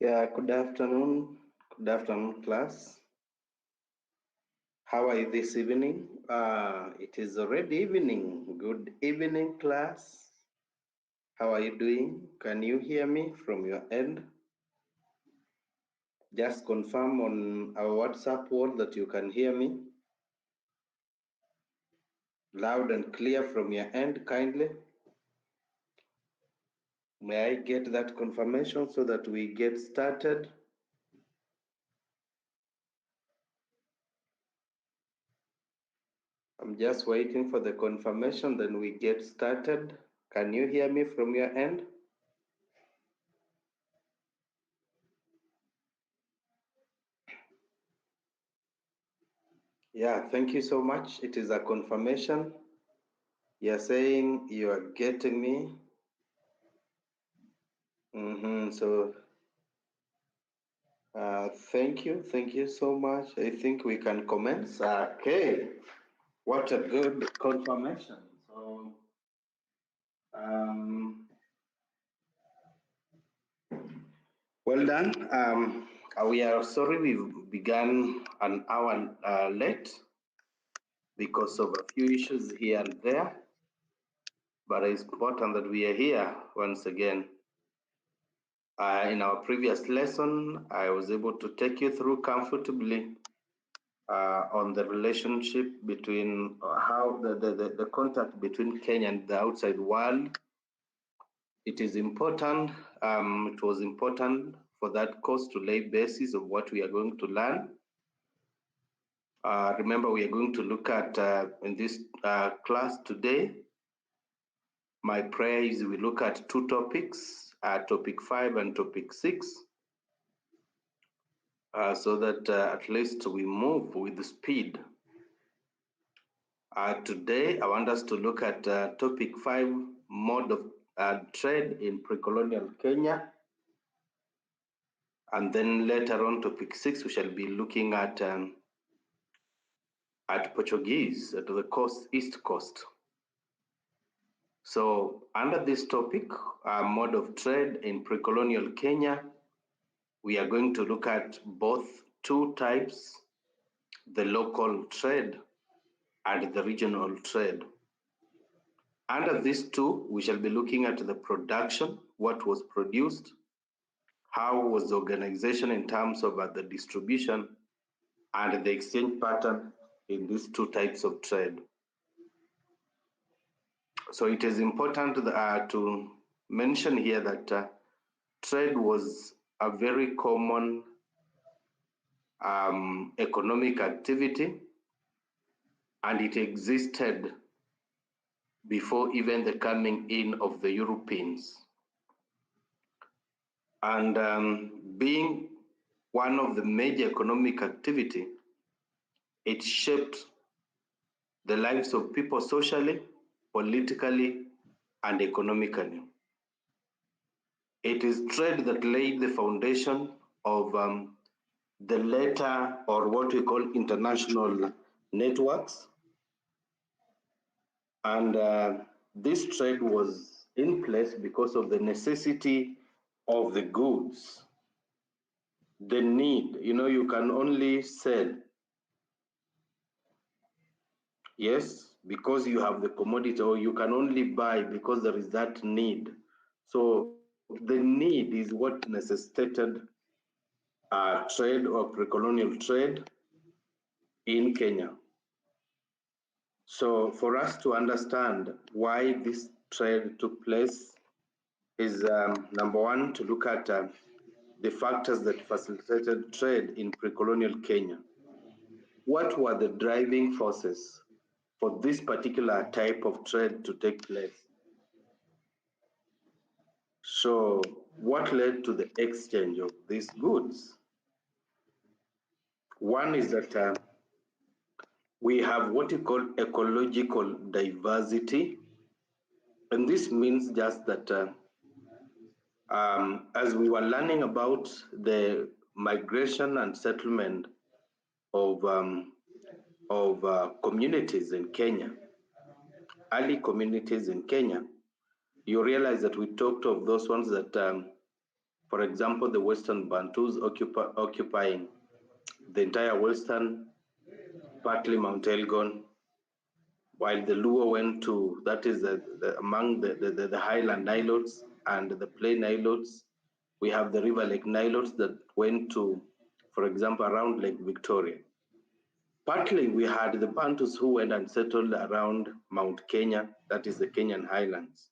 Yeah, good afternoon. Good afternoon, class. How are you this evening? It is already evening. Good evening, class. How are you doing? Can you hear me from your end? Just confirm on our WhatsApp wall that you can hear me. Loud and clear from your end, kindly. May I get that confirmation so that we get started? I'm just waiting for the confirmation, then we get started. Can you hear me from your end? Yeah, thank you so much. It is a confirmation. You're saying you are getting me. So thank you so much. I think we can commence. Okay, what a good confirmation. So well done. We are sorry we began an hour late because of a few issues here and there, but it's important that we are here once again. In our previous lesson, I was able to take you through comfortably on the relationship between how the contact between Kenya and the outside world. It is important, it was important for that course to lay basis of what we are going to learn. Remember, we are going to look at, in this class today, my prayer is we look at two topics, topic 5 and topic 6. So that at least we move with speed. Today, I want us to look at topic 5, mode of trade in pre-colonial Kenya. And then later on, topic 6, we shall be looking at Portuguese, at the East Coast. So under this topic, mode of trade in pre-colonial Kenya, we are going to look at both two types, the local trade and the regional trade. Under these two, we shall be looking at the production, what was produced, how was the organization in terms of the distribution, and the exchange pattern in these two types of trade. So it is important to mention here that trade was a very common economic activity, and it existed before even the coming in of the Europeans. And being one of the major economic activity, it shaped the lives of people socially, politically, and economically. It is trade that laid the foundation of the later, or what we call, international networks. And this trade was in place because of the necessity of the goods, the need. You can only sell, yes, because you have the commodity, or you can only buy because there is that need. So the need is what necessitated trade or pre-colonial trade in Kenya. So for us to understand why this trade took place is number one, to look at the factors that facilitated trade in pre-colonial Kenya. What were the driving forces for this particular type of trade to take place? So what led to the exchange of these goods? One is that we have what you call ecological diversity. And this means just that as we were learning about the migration and settlement of communities in Kenya, early communities in Kenya, you realize that we talked of those ones that For example, the Western Bantus occupying the entire Western, partly Mount Elgon, while the Luo went to, that is among the highland Nilotes and the plain Nilotes. We have the River Lake Nilotes that went to, for example, around Lake Victoria. Partly we had the Bantus who went and settled around Mount Kenya, that is the Kenyan highlands.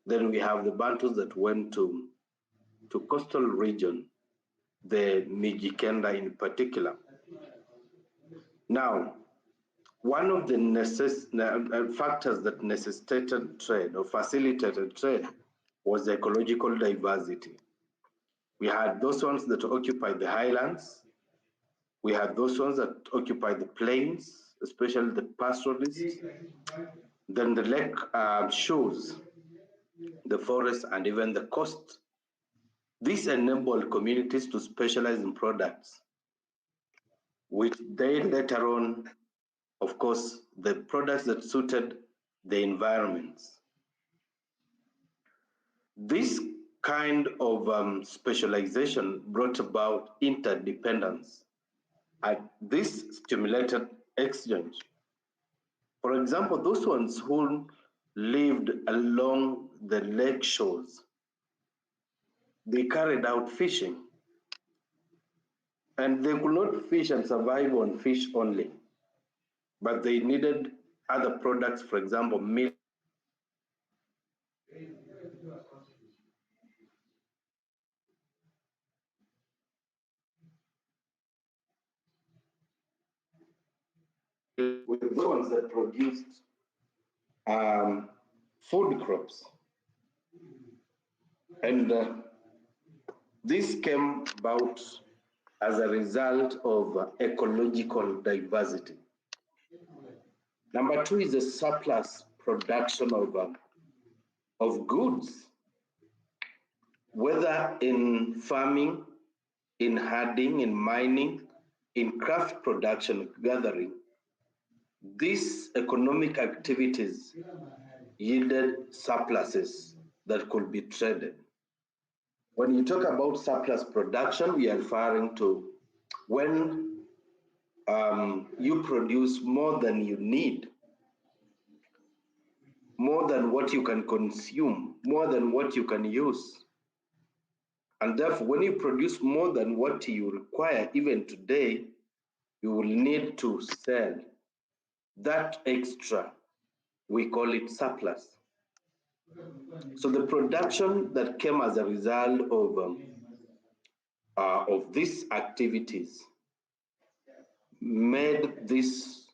Then we have the Bantus that went to coastal region, the Mijikenda in particular. Now, one of the factors that necessitated trade or facilitated trade was the ecological diversity. We had those ones that occupied the highlands. We had those ones that occupied the plains, especially the pastoralists. Then the lake shores, the forest, and even the coast. This enabled communities to specialize in products, which they later on, of course, the products that suited the environments. This kind of specialization brought about interdependence, and this stimulated exchange. For example, those ones who lived along the lake shores, they carried out fishing, and they could not fish and survive on fish only, but they needed other products, for example, milk. With the ones that produced food crops. And this came about as a result of ecological diversity. Number two is the surplus production of goods, whether in farming, in herding, in mining, in craft production, gathering. These economic activities yielded surpluses that could be traded. When you talk about surplus production, we are referring to when you produce more than you need, more than what you can consume, more than what you can use. And therefore, when you produce more than what you require, even today, you will need to sell that extra. We call it surplus. So the production that came as a result of these activities made these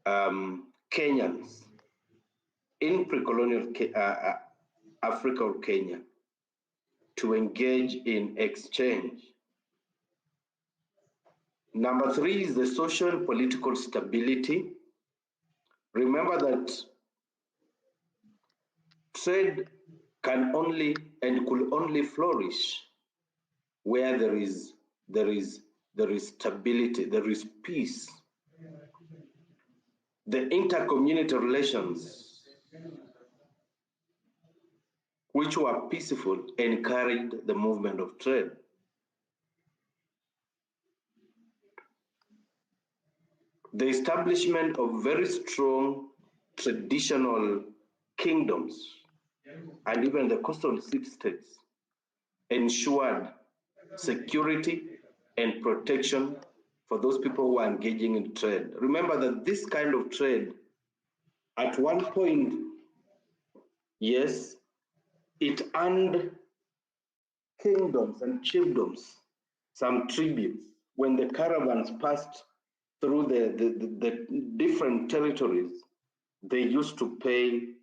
Kenyans in pre-colonial Africa or Kenya to engage in exchange. Number three is the social and political stability. Remember that trade can only and could only flourish where there is stability, there is peace. The inter-community relations, which were peaceful, encouraged the movement of trade. The establishment of very strong traditional kingdoms and even the coastal city-states ensured security and protection for those people who are engaging in trade. Remember that this kind of trade, at one point, yes, it earned kingdoms and chiefdoms some tributes. When the caravans passed through the different territories, they used to pay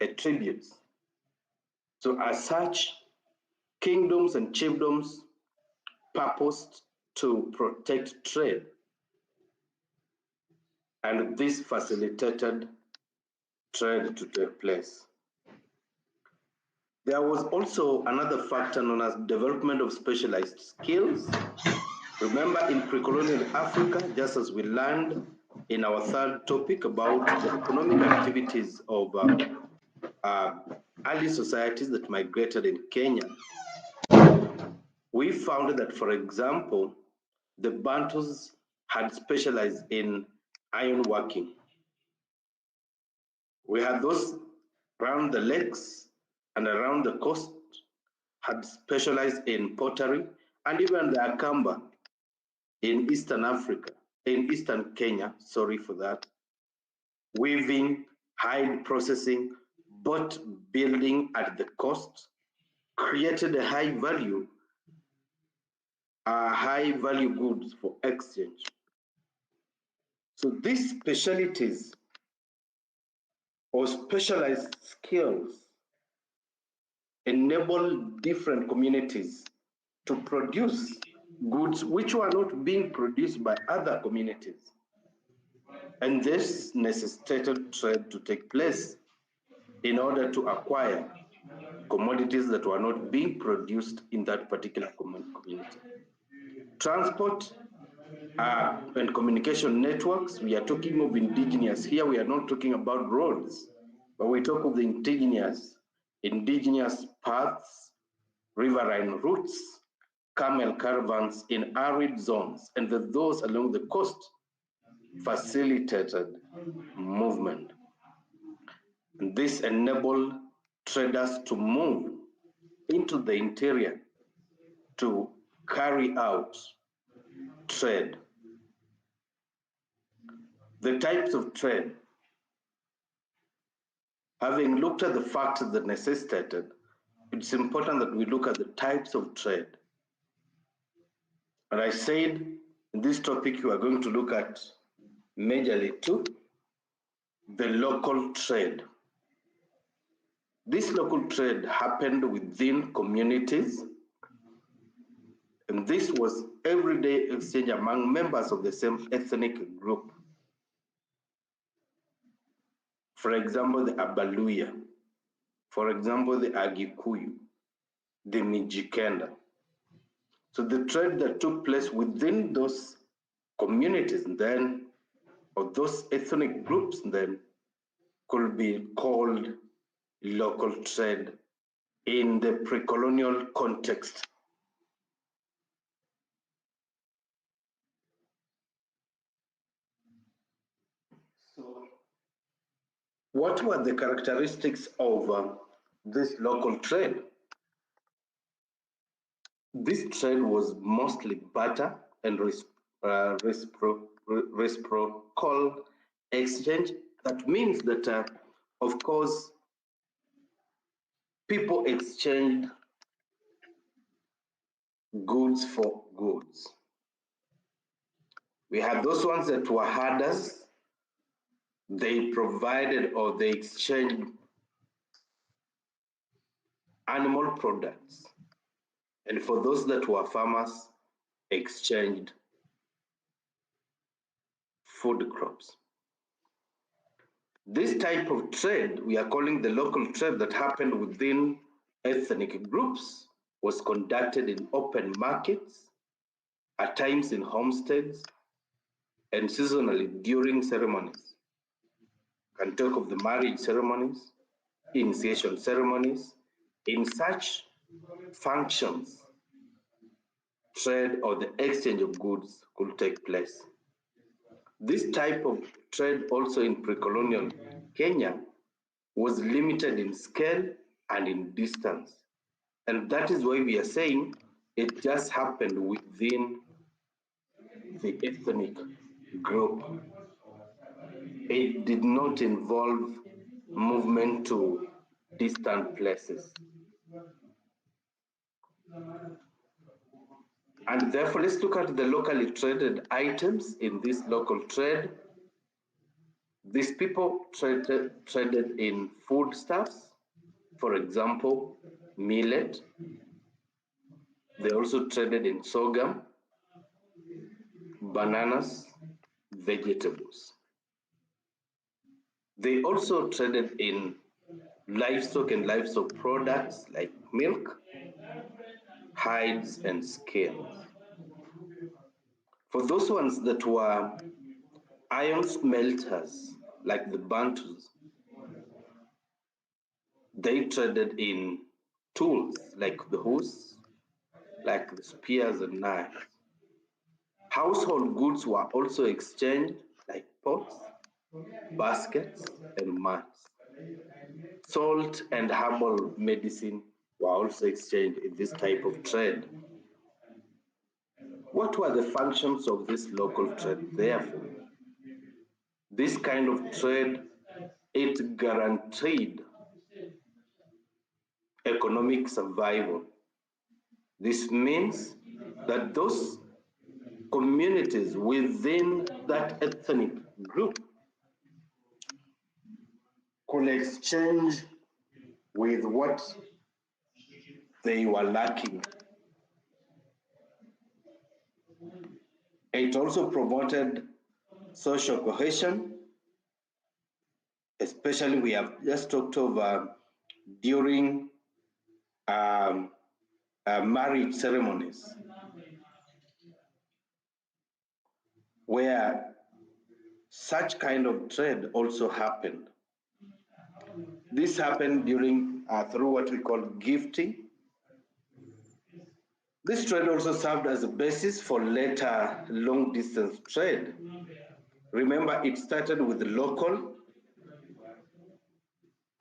a tribute. So as such, kingdoms and chiefdoms purposed to protect trade, and this facilitated trade to take place. There was also another factor known as development of specialized skills. Remember, in pre-colonial Africa, just as we learned in our third topic about the economic activities of early societies that migrated in Kenya, we found that, for example, the Bantus had specialized in iron working. We had those around the lakes and around the coast had specialized in pottery, and even the Akamba in Eastern Africa, in Eastern Kenya, sorry for that, weaving, hide processing, boat building at the coast, created a high value goods for exchange. So these specialties or specialized skills enable different communities to produce goods which were not being produced by other communities. And this necessitated trade to take place in order to acquire commodities that were not being produced in that particular community. Transport and communication networks, we are talking of indigenous. Here we are not talking about roads, but we talk of the indigenous paths, riverine routes, camel caravans in arid zones, and those along the coast facilitated movement. And this enabled traders to move into the interior to carry out trade. The types of trade, having looked at the facts that necessitated, it's important that we look at the types of trade. And I said in this topic, we are going to look at majorly two, the local trade. This local trade happened within communities, and this was everyday exchange among members of the same ethnic group. For example, the Abaluya, for example, the Agikuyu, the Mijikenda. So the trade that took place within those communities then, or those ethnic groups then, could be called local trade in the pre-colonial context. So what were the characteristics of this local trade? This trade was mostly barter and reciprocal exchange. That means that, of course, people exchanged goods for goods. We had those ones that were herders. They provided or they exchanged animal products. And for those that were farmers, exchanged food crops. This type of trade, we are calling the local trade that happened within ethnic groups, was conducted in open markets, at times in homesteads, and seasonally during ceremonies. You can talk of the marriage ceremonies, initiation ceremonies. In such functions, trade or the exchange of goods could take place. This type of trade also in pre-colonial Kenya was limited in scale and in distance. And that is why we are saying it just happened within the ethnic group. It did not involve movement to distant places. And therefore, let's look at the locally traded items in this local trade. These people traded in foodstuffs, for example, millet. They also traded in sorghum, bananas, vegetables. They also traded in livestock and livestock products like milk, hides, and scales. For those ones that were iron smelters, like the Bantus, they traded in tools like the hoes, like the spears and knives. Household goods were also exchanged, like pots, baskets, and mats. Salt and herbal medicine were also exchanged in this type of trade. What were the functions of this local trade, therefore? This kind of trade, it guaranteed economic survival. This means that those communities within that ethnic group could exchange with what they were lacking. It also promoted social cohesion, especially we have just talked of during marriage ceremonies, where such kind of trade also happened. This happened during through what we call gifting. This trade also served as a basis for later long-distance trade. Remember, it started with local,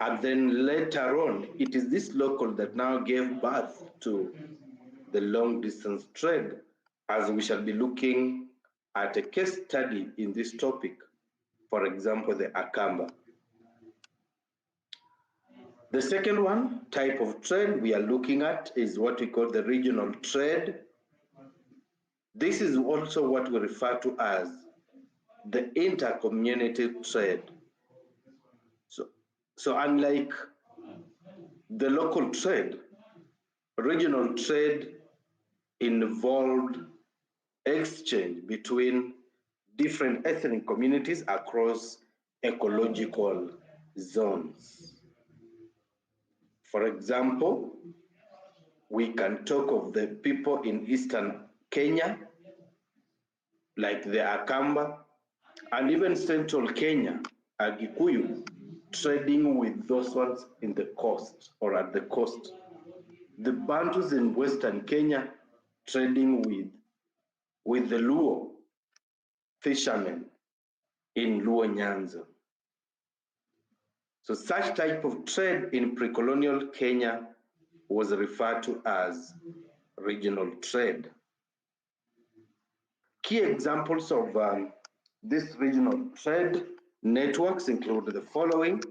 and then later on, it is this local that now gave birth to the long-distance trade, as we shall be looking at a case study in this topic, for example, the Akamba. The second one type of trade we are looking at is what we call the regional trade. This is also what we refer to as the inter-community trade. So unlike the local trade, regional trade involved exchange between different ethnic communities across ecological zones. For example, we can talk of the people in eastern Kenya, like the Akamba, and even central Kenya, Agikuyu, trading with those ones in the coast or at the coast. The Bantus in western Kenya trading with the Luo fishermen in Luo Nyanza. So such type of trade in pre-colonial Kenya was referred to as regional trade. Key examples of this regional trade networks include the following: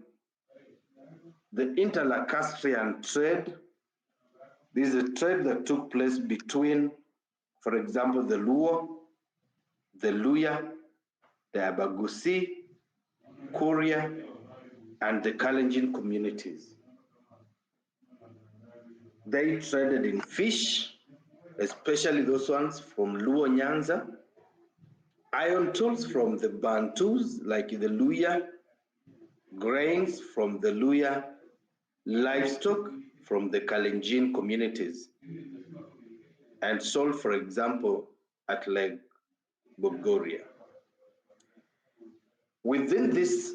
the interlacustrian trade. This is a trade that took place between, for example, the Luo, the Luya, the Abagusi, Kuria, and the Kalenjin communities. They traded in fish, especially those ones from Luo Nyanza, iron tools from the Bantus, like the Luya, grains from the Luya, livestock from the Kalenjin communities, and sold, for example, at Lake Bogoria. Within this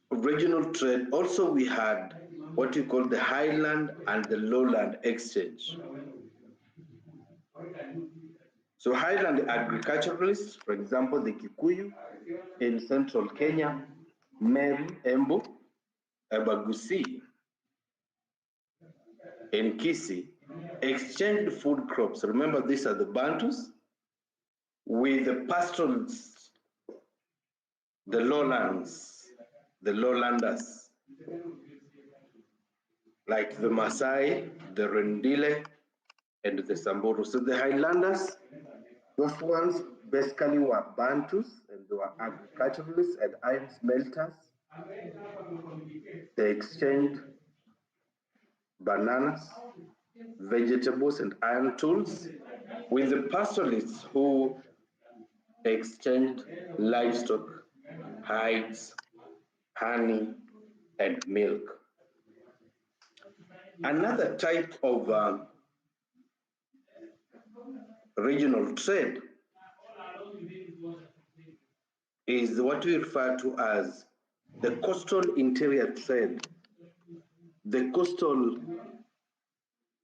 regional trade, also we had what we call the highland and the lowland exchange. So highland agriculturalists, for example, the Kikuyu in central Kenya, Meru, Embu, Abagusi in Kisii, exchanged food crops. Remember, these are the Bantus with the pastoralists, the lowlands, the lowlanders, like the Maasai, the Rendile, and the Samburu. So the highlanders, those ones basically were Bantus, and they were agriculturalists and iron smelters. They exchanged bananas, vegetables, and iron tools with the pastoralists who exchanged livestock, hides, honey, and milk. Another type of regional trade is what we refer to as the coastal interior trade. The coastal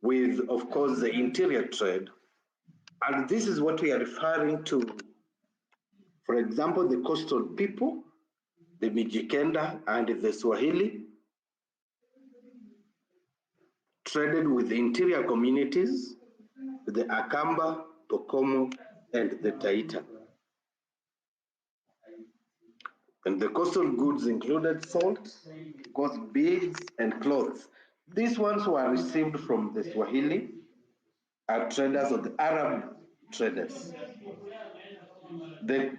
with, of course, the interior trade And this is what we are referring to. For example, the coastal people, the Mijikenda and the Swahili, traded with the interior communities, the Akamba, Pokomo, and the Taita. And the coastal goods included salt, goat beads, and clothes. These ones were received from the Swahili traders or the Arab traders. The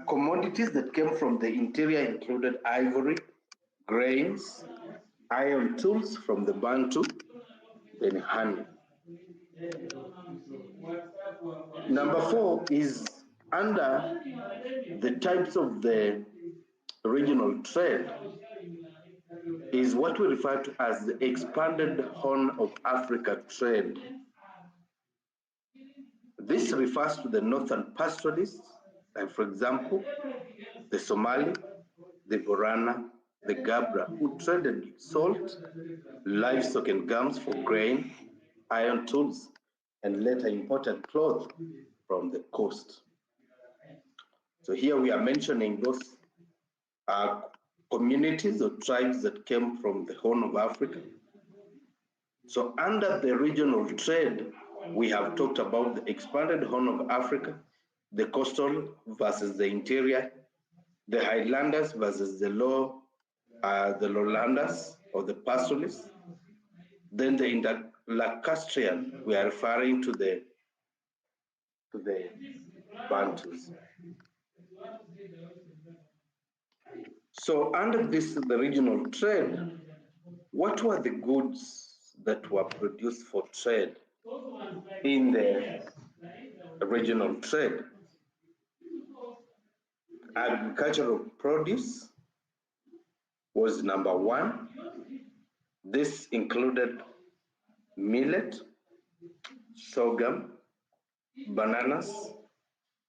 commodities that came from the interior included ivory, grains, iron tools from the Bantu, then honey. Number 4 is under the types of the regional trade is what we refer to as the expanded Horn of Africa trade. This refers to the northern pastoralists, like for example, the Somali, the Borana, the Gabra, who traded salt, livestock and gums for grain, iron tools, and later imported cloth from the coast. So here we are mentioning those communities or tribes that came from the Horn of Africa. So under the regional trade, we have talked about the expanded Horn of Africa, the coastal versus the interior, the highlanders versus the lowlanders or the pastoralists. Then the interlacustrian, we are referring to the Bantus. So under this, the regional trade, what were the goods that were produced for trade in the regional trade? Agricultural produce was number 1. This included millet, sorghum, bananas,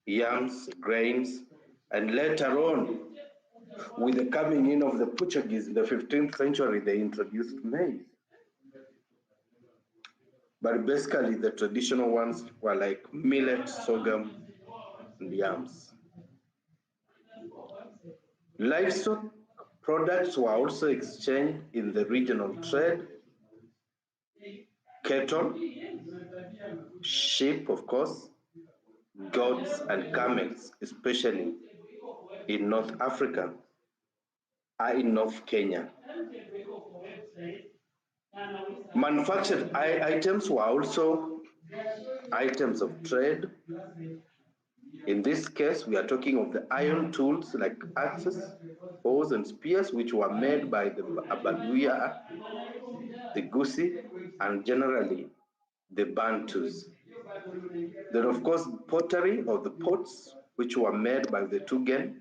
yams, grains, and later on, with the coming in of the Portuguese in the 15th century, they introduced maize. But basically, the traditional ones were like millet, sorghum, and yams. Livestock products were also exchanged in the regional trade. Cattle, sheep, of course, goats, and camels, especially in North Africa, in North Kenya. Manufactured items were also items of trade. In this case, we are talking of the iron tools like axes, bows, and spears, which were made by the Abaduya, the Gusi, and generally the Bantus. Then, of course, pottery or the pots, which were made by the Tugen,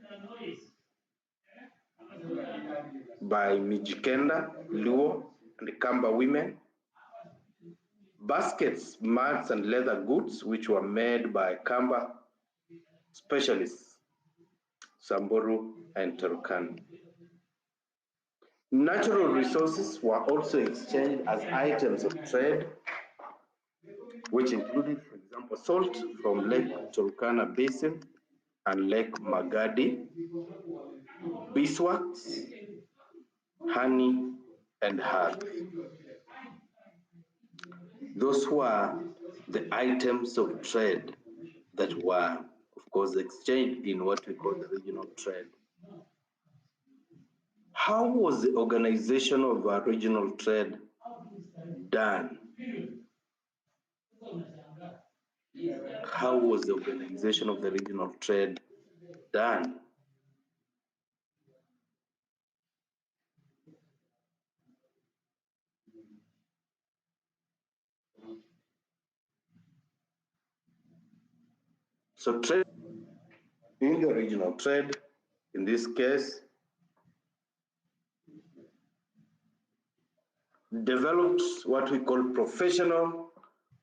by Mijikenda, Luo, and the Kamba women. Baskets, mats, and leather goods, which were made by Kamba specialists, Samburu and Turkana. Natural resources were also exchanged as items of trade, which included, for example, salt from Lake Turkana Basin and Lake Magadi, beeswax, honey, and herbs. Those were the items of trade that were, of course, exchanged in what we call the regional trade. How was the organization of regional trade done? How was the organization of the regional trade done? So trade in the regional trade, in this case, developed what we call professional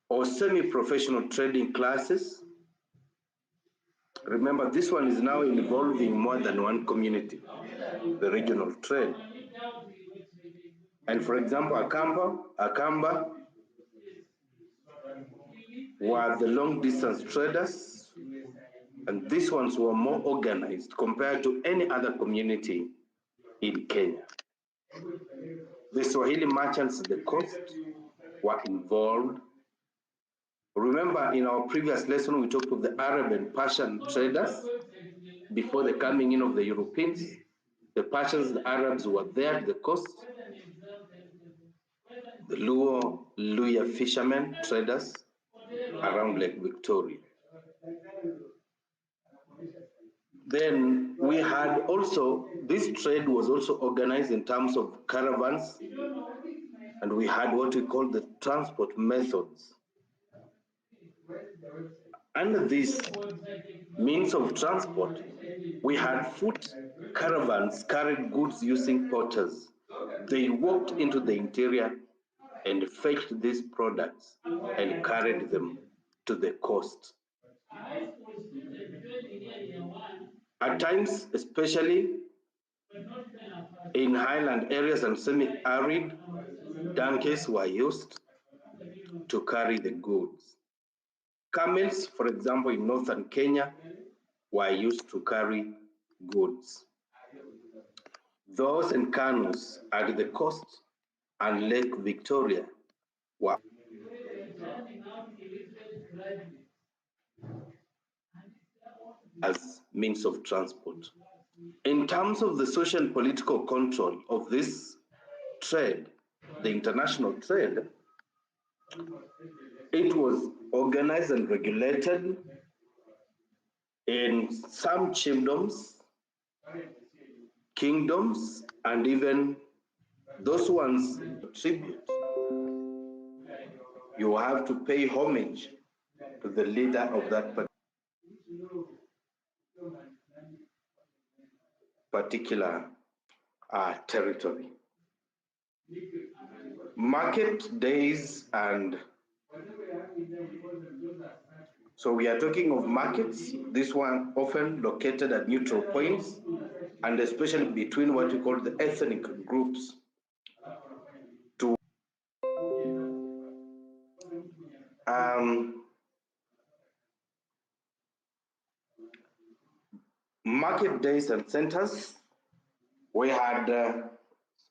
or semi-professional trading classes. Remember, this one is now involving more than one community, the regional trade. And for example, Akamba were the long distance traders, and these ones were more organized compared to any other community in Kenya. The Swahili merchants at the coast were involved. Remember, in our previous lesson, we talked of the Arab and Persian traders before the coming in of the Europeans. The Persians, the Arabs were there at the coast. The Luya fishermen, traders around Lake Victoria. Then we had also, this trade was also organized in terms of caravans, and we had what we call the transport methods. Under this means of transport, we had foot caravans carried goods using porters. They walked into the interior and fetched these products and carried them to the coast. At times, especially in highland areas and semi-arid, donkeys were used to carry the goods. Camels, for example, in northern Kenya, were used to carry goods. Those in canoes at the coast and Lake Victoria were as means of transport. In terms of the social and political control of this trade, the international trade, it was organized and regulated in some kingdoms, and even those ones tribute. You have to pay homage to the leader of that particular territory. Market days, and so we are talking of markets, this one often located at neutral points, and especially between what we call the ethnic groups. Market days and centers, we had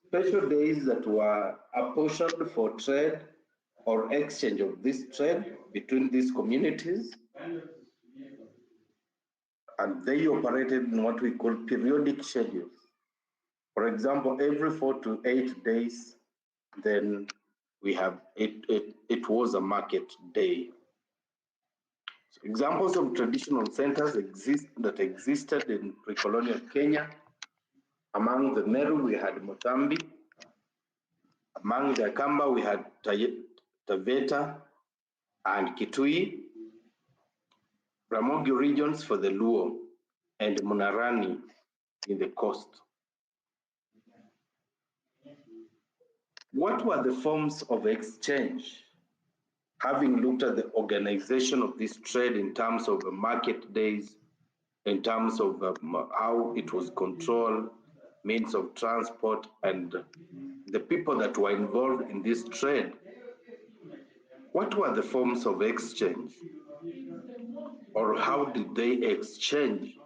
special days that were apportioned for trade or exchange of this trade between these communities, and they operated in what we call periodic schedules. For example, every 4 to 8 days, then we have it was a market day. So examples of traditional centers that existed in pre-colonial Kenya. Among the Meru, we had Motambi. Among the Kamba, we had Taveta and Kitui. Ramogi regions for the Luo, and Munarani in the coast. What were the forms of exchange? Having looked at the organization of this trade in terms of market days, in terms of how it was controlled, means of transport, and the people that were involved in this trade, what were the forms of exchange? Or how did they exchange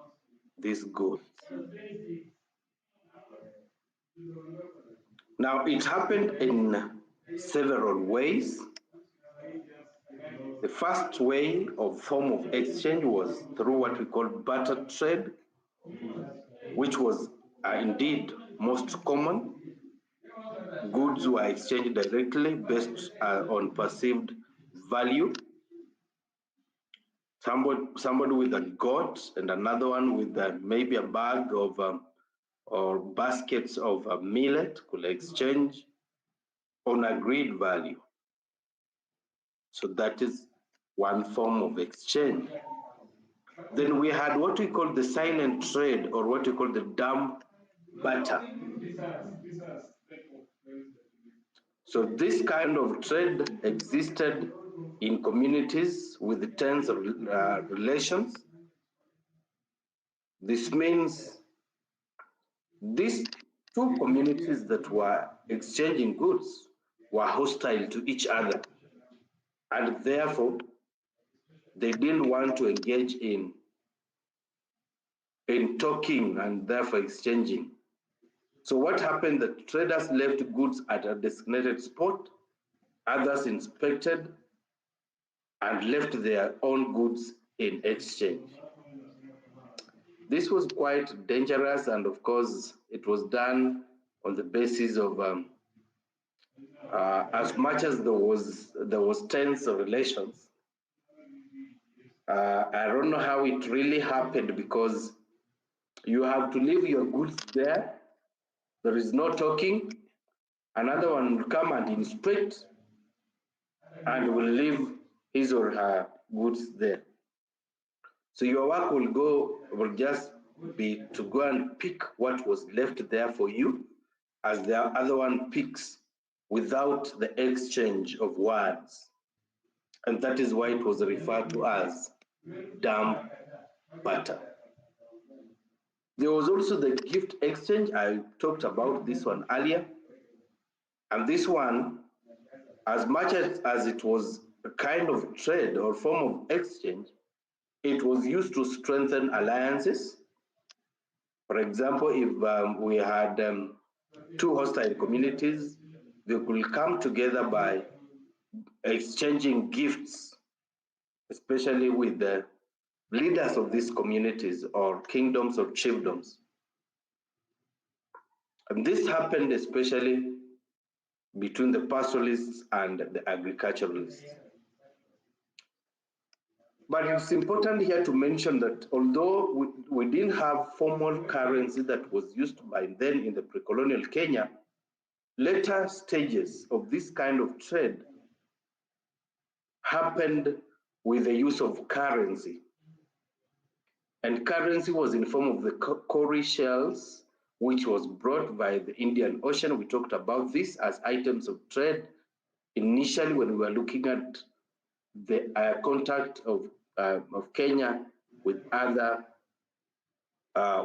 these goods? Now, it happened in several ways. The first way of form of exchange was through what we call barter trade, which was indeed most common. Goods were exchanged directly based on perceived value. Somebody with a goat and another one with maybe a bag of or baskets of millet could exchange on agreed value. So that is one form of exchange. Then we had what we call the silent trade, or what we call the dumb barter. So this kind of trade existed in communities with tens of relations. This means these two communities that were exchanging goods were hostile to each other, and therefore they didn't want to engage in talking and therefore exchanging. So what happened? The traders left goods at a designated spot, others inspected and left their own goods in exchange. This was quite dangerous, and of course, it was done on the basis of as much as there was tense relations. I don't know how it really happened, because you have to leave your goods there. There is no talking. Another one will come and inspect and will leave his or her goods there. So your work will just be to go and pick what was left there for you, as the other one picks, without the exchange of words. And that is why it was referred to as dumb barter. There was also the gift exchange. I talked about this one earlier. And this one, as much as it was a kind of trade or form of exchange, it was used to strengthen alliances. For example, if we had two hostile communities, they could come together by exchanging gifts, especially with the leaders of these communities or kingdoms or chiefdoms. And this happened especially between the pastoralists and the agriculturalists. But it's important here to mention that although we didn't have formal currency that was used by then in the pre-colonial Kenya, later stages of this kind of trade happened with the use of currency. And currency was in form of the cowrie shells, which was brought by the Indian Ocean. We talked about this as items of trade initially when we were looking at the contact of Kenya with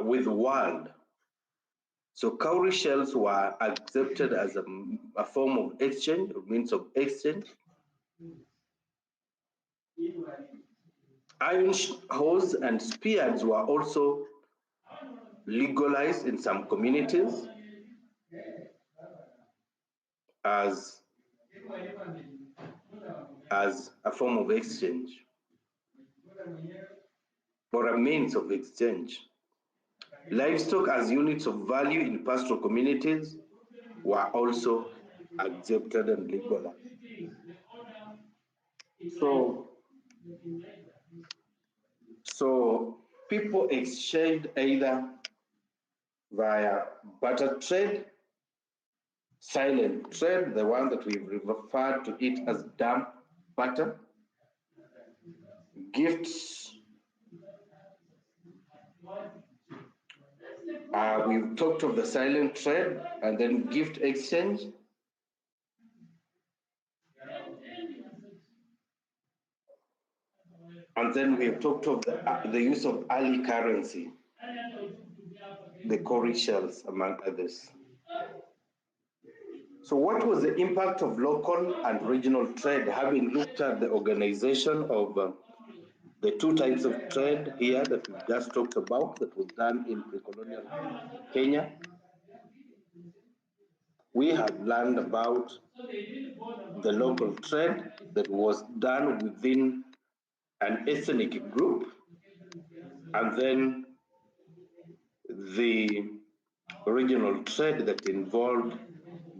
with the world. So cowrie shells were accepted as a form of exchange, a means of exchange. Iron hoes and spears were also legalized in some communities as a form of exchange or a means of exchange. Livestock as units of value in pastoral communities were also accepted and legalized. So people exchanged either via barter trade, silent trade, the one that we've referred to it as dumb barter, gifts. We've talked of the silent trade and then gift exchange. And then we have talked of the use of early currency, the cowrie shells, among others. So what was the impact of local and regional trade, having looked at the organization of the two types of trade here that we just talked about that was done in pre-colonial Kenya? We have learned about the local trade that was done within an ethnic group, and then the regional trade that involved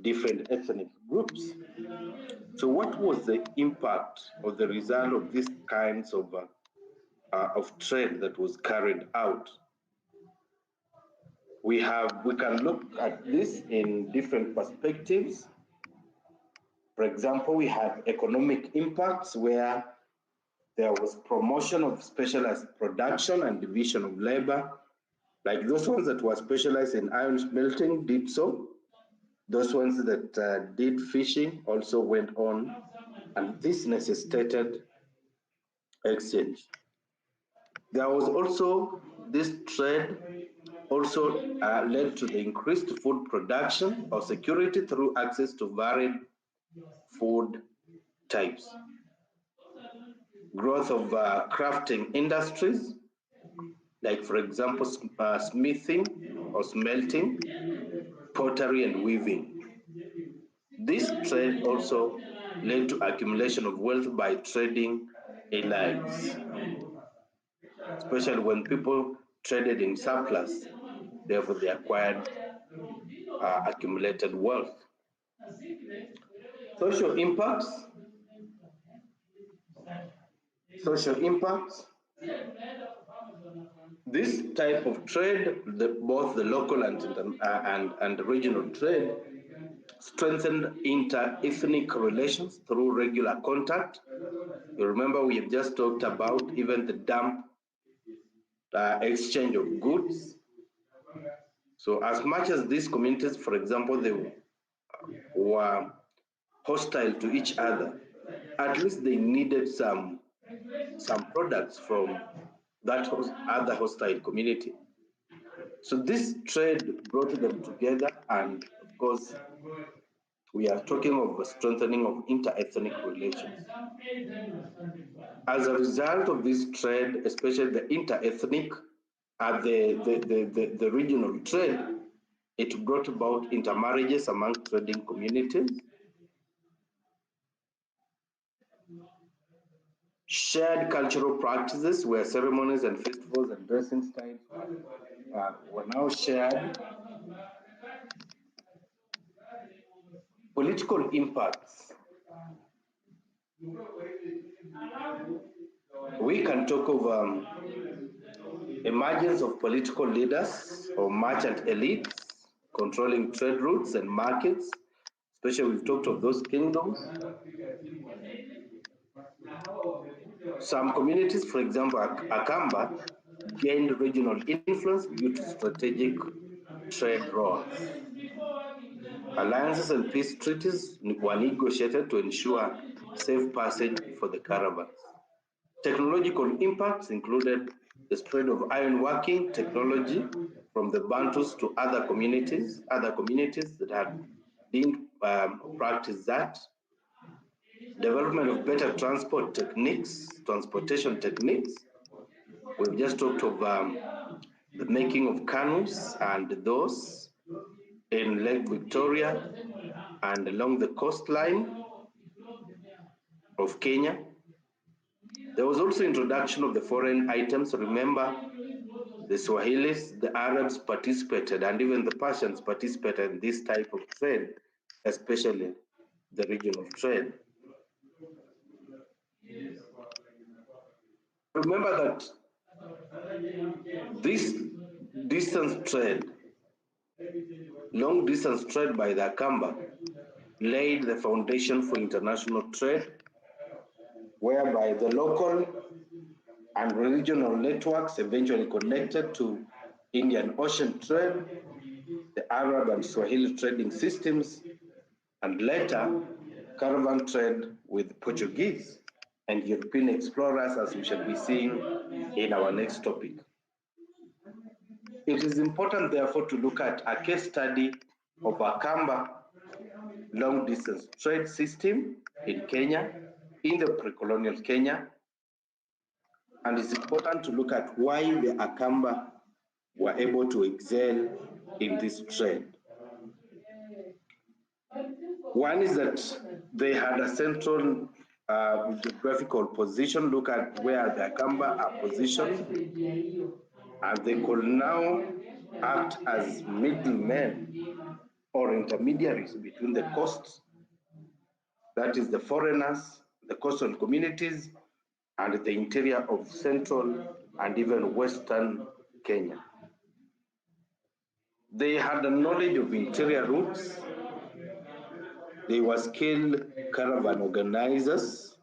different ethnic groups. So what was the impact or the result of these kinds of trade that was carried out? We can look at this in different perspectives. For example, we had economic impacts where there was promotion of specialized production and division of labor. Like those ones that were specialized in iron smelting did so. Those ones that did fishing also went on, and this necessitated exchange. There was also this trade also led to the increased food production or security through access to varied food types. growth of crafting industries, like for example, smithing or smelting, pottery and weaving. This trade also led to accumulation of wealth by trading in lives, especially when people traded in surplus, therefore they acquired accumulated wealth. Social impacts. Social impacts. This type of trade, both the local and regional trade, strengthened inter-ethnic relations through regular contact. You remember we have just talked about even the dump exchange of goods. So as much as these communities, for example, they were hostile to each other, at least they needed some products from that other hostile community. So this trade brought them together, and of course, we are talking of strengthening of inter-ethnic relations. As a result of this trade, especially the inter-ethnic and the regional trade, it brought about intermarriages among trading communities, shared cultural practices where ceremonies and festivals and dressing styles were now shared. Political impacts. We can talk of emergence of political leaders or merchant elites controlling trade routes and markets, especially we've talked of those kingdoms. Some communities, for example, Akamba, gained regional influence due to strategic trade routes. Alliances and peace treaties were negotiated to ensure safe passage for the caravans. Technological impacts included the spread of ironworking technology from the Bantus to other communities that had didn't practice that. Development of better transportation techniques. We've just talked of the making of canoes and those in Lake Victoria and along the coastline of Kenya. There was also introduction of the foreign items. Remember, the Swahilis, the Arabs participated, and even the Persians participated in this type of trade, especially the regional trade. Remember that this distance trade, long distance trade by the Akamba, laid the foundation for international trade, whereby the local and regional networks eventually connected to Indian Ocean trade, the Arab and Swahili trading systems, and later caravan trade with Portuguese and European explorers, as we shall be seeing in our next topic. It is important, therefore, to look at a case study of Akamba long-distance trade system in Kenya, in the pre-colonial Kenya, and it's important to look at why the Akamba were able to excel in this trade. One is that they had a central geographical position. Look at where the Akamba are positioned, and they could now act as middlemen or intermediaries between the coasts, that is the foreigners, the coastal communities, and the interior of central and even western Kenya. They had a knowledge of interior routes. They were skilled caravan organizers.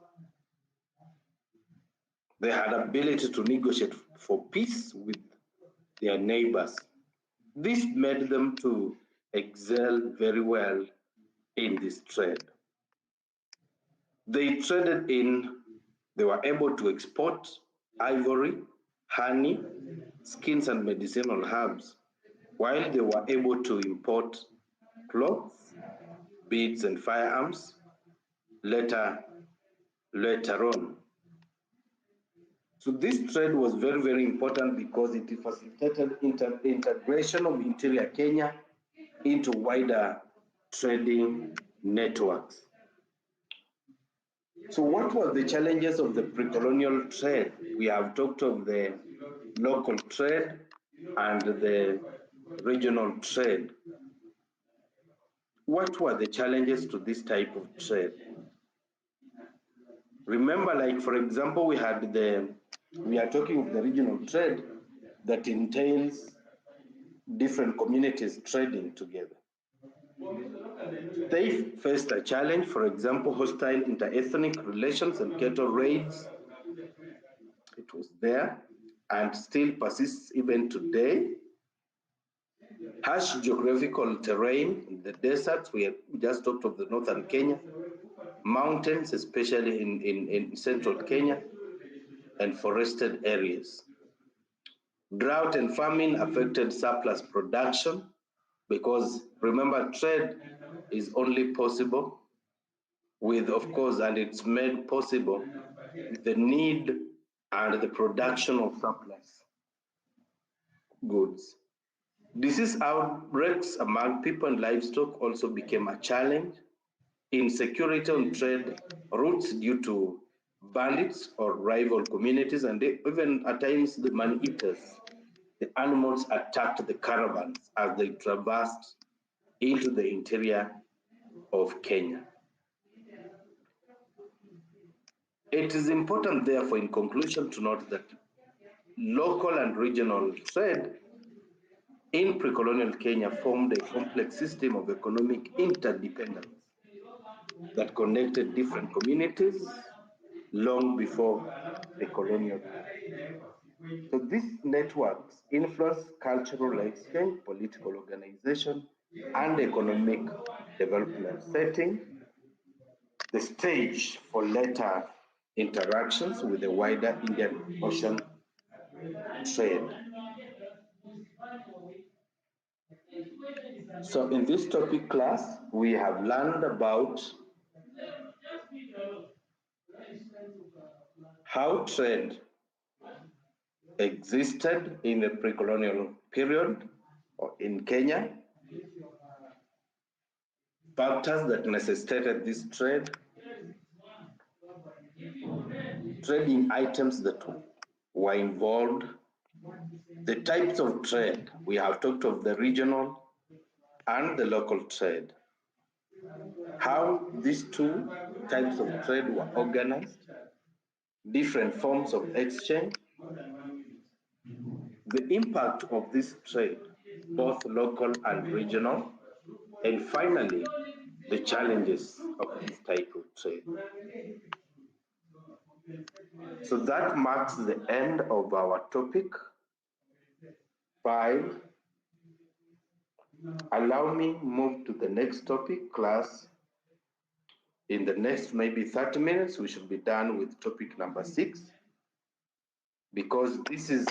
They had ability to negotiate for peace with their neighbors. This made them to excel very well in this trade. They were able to export ivory, honey, skins, and medicinal herbs, while they were able to import clothes, beads, and firearms later on. So this trade was very, very important because it facilitated integration of interior Kenya into wider trading networks. So what were the challenges of the pre-colonial trade? We have talked of the local trade and the regional trade. What were the challenges to this type of trade? Remember, like for example, we are talking of the regional trade that entails different communities trading together. They faced a challenge, for example, hostile inter-ethnic relations and cattle raids. It was there and still persists even today. Harsh geographical terrain in the deserts, we just talked of the northern Kenya, mountains, especially in central Kenya, and forested areas. Drought and famine affected surplus production because remember, trade is only possible with, of course, and it's made possible with the need and the production of surplus goods. Disease outbreaks among people and livestock also became a challenge. Insecurity on trade routes due to bandits or rival communities, and even at times the man-eaters. The animals attacked the caravans as they traversed into the interior of Kenya. It is important, therefore, in conclusion, to note that local and regional trade in pre-colonial Kenya formed a complex system of economic interdependence that connected different communities long before the colonial era. So these networks influence cultural exchange, political organization, and economic development, setting the stage for later interactions with the wider Indian Ocean trade. So in this topic class, we have learned about how trade existed in the pre-colonial period in Kenya, factors that necessitated this trade, trading items that were involved, the types of trade. We have talked of the regional and the local trade, how these two types of trade were organized, different forms of exchange, the impact of this trade, both local and regional, and finally, the challenges of this type of trade. So that marks the end of our topic 5. Allow me move to the next topic, class. In the next maybe 30 minutes, we should be done with topic number 6, because this is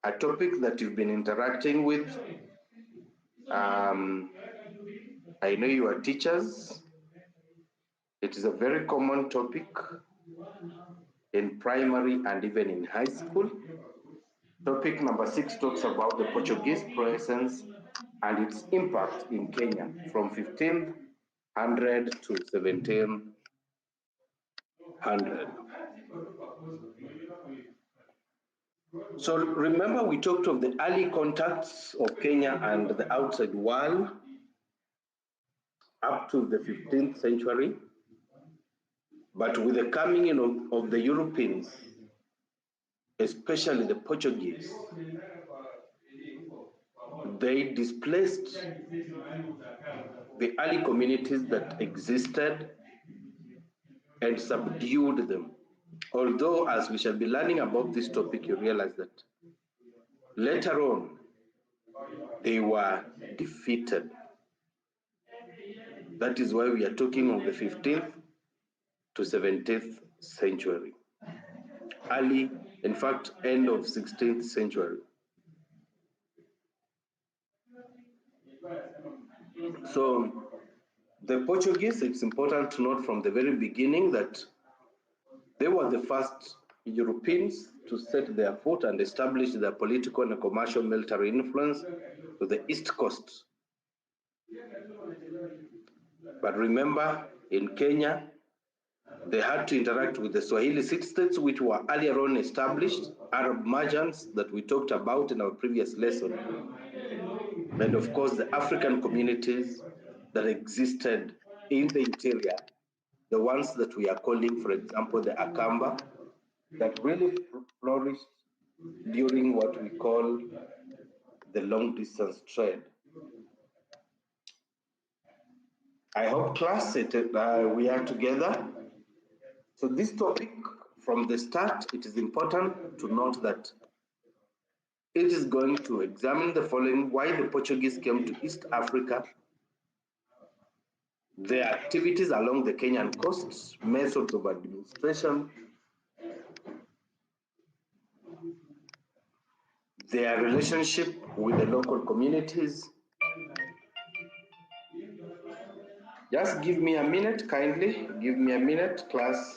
a topic that you've been interacting with. I know you are teachers. It is a very common topic in primary and even in high school. Topic number 6 talks about the Portuguese presence and its impact in Kenya from 1500 to 1700. So remember, we talked of the early contacts of Kenya and the outside world up to the 15th century. But with the coming in of the Europeans, especially the Portuguese, they displaced the early communities that existed and subdued them. Although, as we shall be learning about this topic, you realize that later on, they were defeated. That is why we are talking of the 15th to 17th century. Early, in fact, end of 16th century. So the Portuguese, it's important to note from the very beginning that they were the first Europeans to set their foot and establish their political and commercial military influence to the east coast. But remember, in Kenya, they had to interact with the Swahili city-states, which were earlier on established, Arab merchants that we talked about in our previous lesson, and of course the African communities that existed in the interior, the ones that we are calling, for example, the Akamba, that really flourished during what we call the long-distance trade. I hope class we are together. So this topic, from the start, it is important to note that it is going to examine the following: why the Portuguese came to East Africa, their activities along the Kenyan coast, methods of administration, their relationship with the local communities. Just give me a minute, kindly. Give me a minute, class.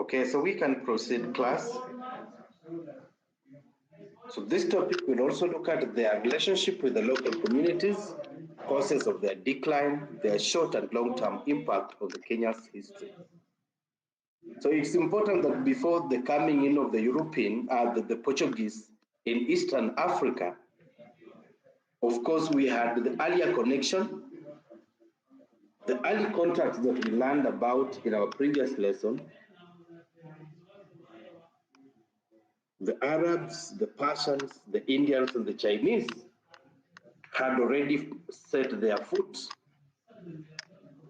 Okay, so we can proceed, class. So this topic will also look at their relationship with the local communities, causes of their decline, their short and long-term impact on the Kenya's history. So it's important that before the coming in of the the Portuguese in Eastern Africa, of course, we had the earlier connection, the early contacts that we learned about in our previous lesson. The Arabs, the Persians, the Indians, and the Chinese had already set their foot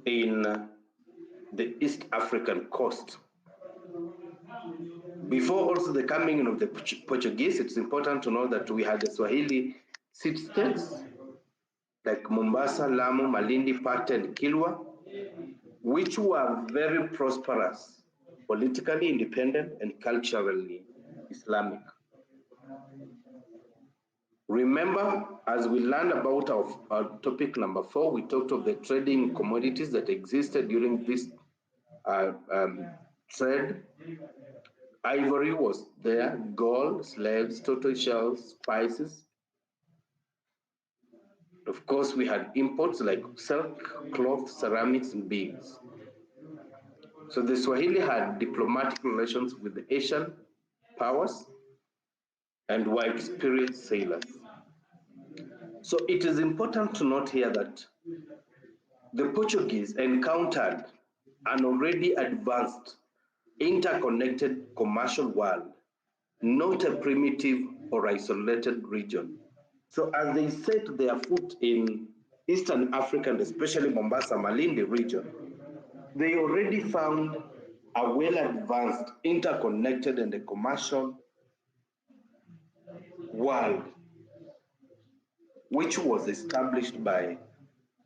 in the East African coast. Before also the coming in of the Portuguese, it's important to know that we had the Swahili city-states like Mombasa, Lamu, Malindi, Pate, and Kilwa, which were very prosperous, politically independent, and culturally Islamic. Remember, as we learned about our topic number 4, we talked of the trading commodities that existed during this trade. Ivory was there, gold, slaves, tortoise shells, spices. Of course, we had imports like silk, cloth, ceramics, and beads. So the Swahili had diplomatic relations with the Asian powers and were experienced sailors. So it is important to note here that the Portuguese encountered an already advanced, interconnected commercial world, not a primitive or isolated region. So as they set their foot in Eastern Africa, and especially Mombasa, Malindi region, they already found a well-advanced, interconnected, and a commercial world, which was established by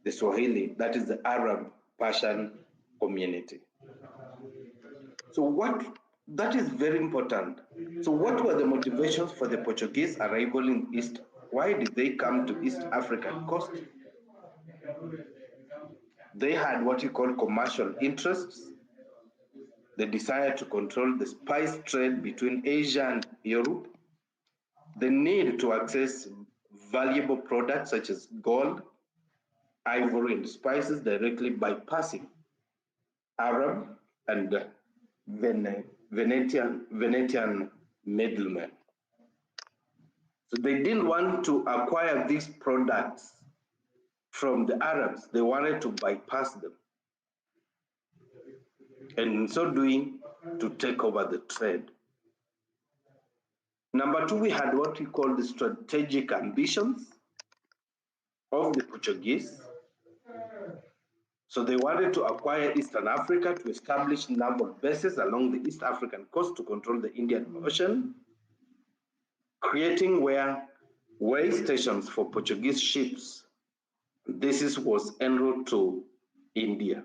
the Swahili, that is the Arab Persian community. So that is very important. So what were the motivations for the Portuguese arrival in East? Why did they come to East African coast? They had what you call commercial interests. The desire to control the spice trade between Asia and Europe. The need to access valuable products such as gold, ivory, and spices directly bypassing Arab and Venetian middlemen. So they didn't want to acquire these products from the Arabs. They wanted to bypass them, and in so doing, to take over the trade. Number 2, we had what we call the strategic ambitions of the Portuguese. So they wanted to acquire Eastern Africa to establish naval bases along the East African coast to control the Indian Ocean, creating way stations for Portuguese ships was en route to India.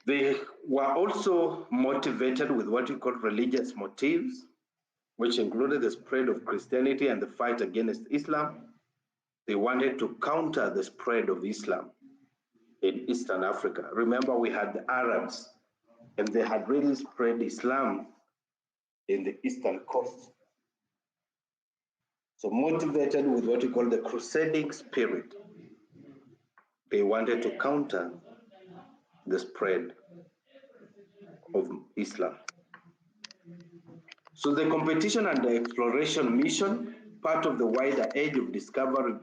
They were also motivated with what we call religious motives, which included the spread of Christianity and the fight against Islam. They wanted to counter the spread of Islam in Eastern Africa. Remember, we had the Arabs, and they had really spread Islam in the Eastern coast. So motivated with what we call the crusading spirit, they wanted to counter the spread of Islam. So the competition and the exploration mission, part of the wider age of discovery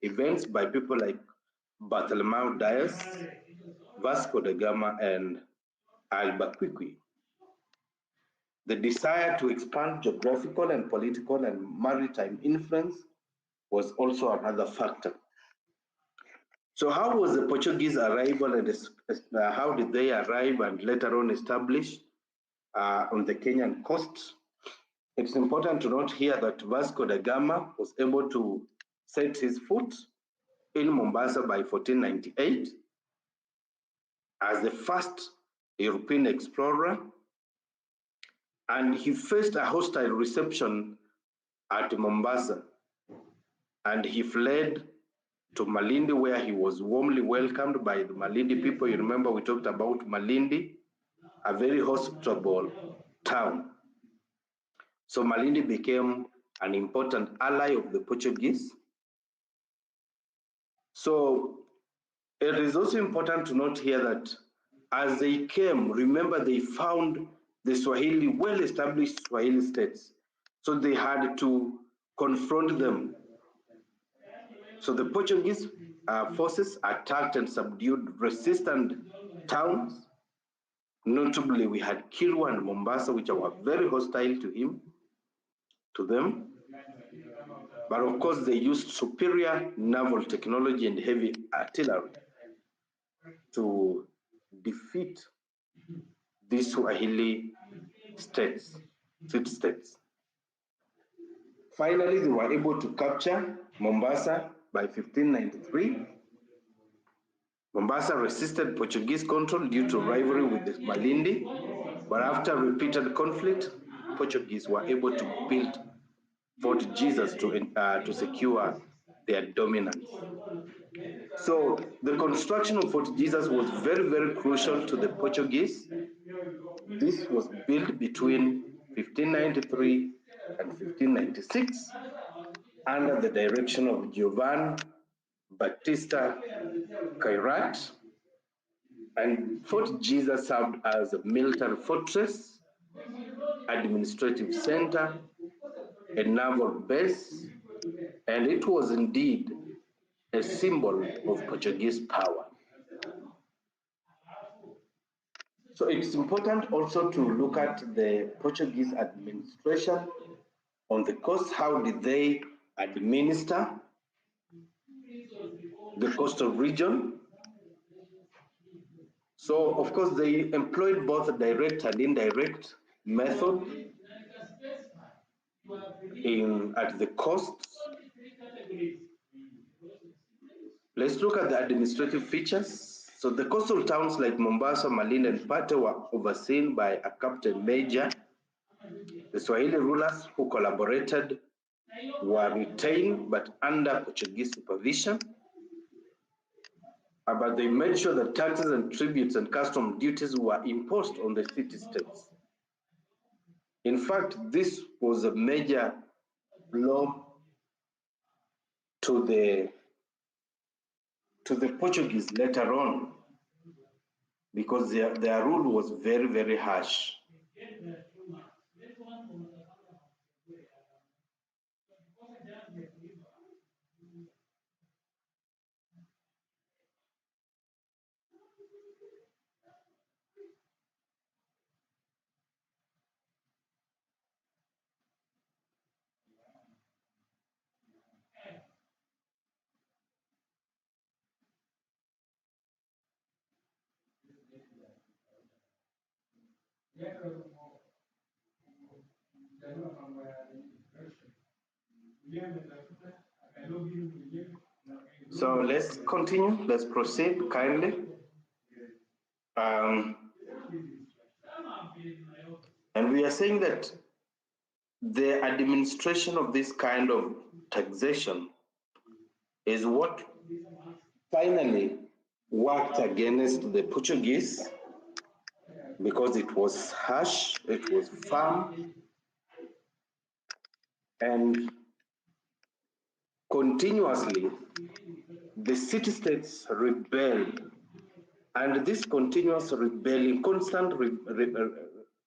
events by people like Bartholomew Dias, Vasco da Gama, and Albuquerque. The desire to expand geographical and political and maritime influence was also another factor. So how was the Portuguese arrival and how did they arrive and later on establish on the Kenyan coast? It's important to note here that Vasco da Gama was able to set his foot in Mombasa by 1498 as the first European explorer, and he faced a hostile reception at Mombasa, and he fled to Malindi, where he was warmly welcomed by the Malindi people. You remember we talked about Malindi, a very hospitable town. So Malindi became an important ally of the Portuguese. So it is also important to note here that as they came, remember they found the Swahili, well-established Swahili states. So they had to confront them. So the Portuguese forces attacked and subdued resistant towns. Notably, we had Kilwa and Mombasa, which were very hostile to them. But of course, they used superior naval technology and heavy artillery to defeat these Swahili states, city-states. Finally, they were able to capture Mombasa by 1593. Mombasa resisted Portuguese control due to rivalry with the Malindi, but after repeated conflict, Portuguese were able to build Fort Jesus to secure their dominance. So the construction of Fort Jesus was very, very crucial to the Portuguese. This was built between 1593 and 1596 under the direction of Giovanni Battista Kairat, and Fort Jesus served as a military fortress, administrative center, a naval base, and it was indeed a symbol of Portuguese power. So it's important also to look at the Portuguese administration on the coast. How did they administer the coastal region? So, of course, they employed both direct and indirect method at the coasts. Let's look at the administrative features. So the coastal towns like Mombasa, Malindi, and Pate were overseen by a captain major. The Swahili rulers who collaborated were retained but under Portuguese supervision. But they made sure that taxes and tributes and custom duties were imposed on the city-states. In fact, this was a major blow to the Portuguese later on, because their rule was very, very harsh. So let's continue. Let's proceed kindly. And we are saying that the administration of this kind of taxation is what finally worked against the Portuguese, because it was harsh, it was firm, and continuously the city-states rebelled. And this continuous rebellion, constant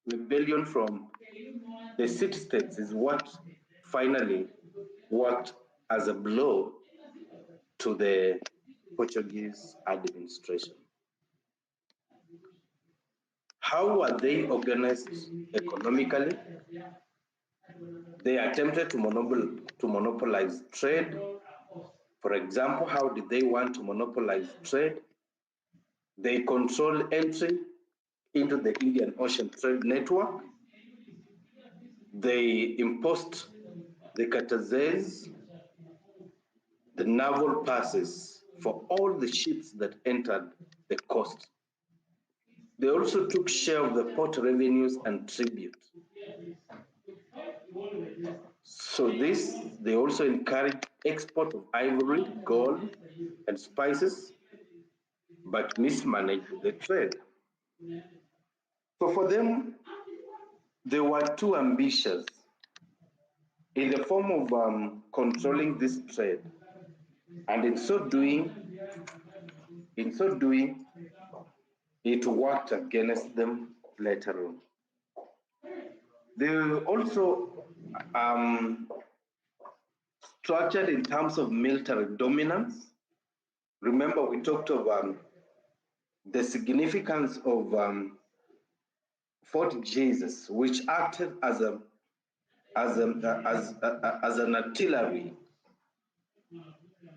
rebellion from the city-states is what finally worked as a blow to the Portuguese administration. How were they organized economically? They attempted to monopolize trade. For example, how did they want to monopolize trade? They control entry into the Indian Ocean trade network. They imposed the categories, the naval passes for all the ships that entered the coast. They also took share of the port revenues and tribute. So they also encouraged export of ivory, gold, and spices, but mismanaged the trade. So for them, they were too ambitious in the form of controlling this trade, and in so doing, it worked against them later on. They also structured in terms of military dominance. Remember, we talked of the significance of Fort Jesus, which acted as an artillery,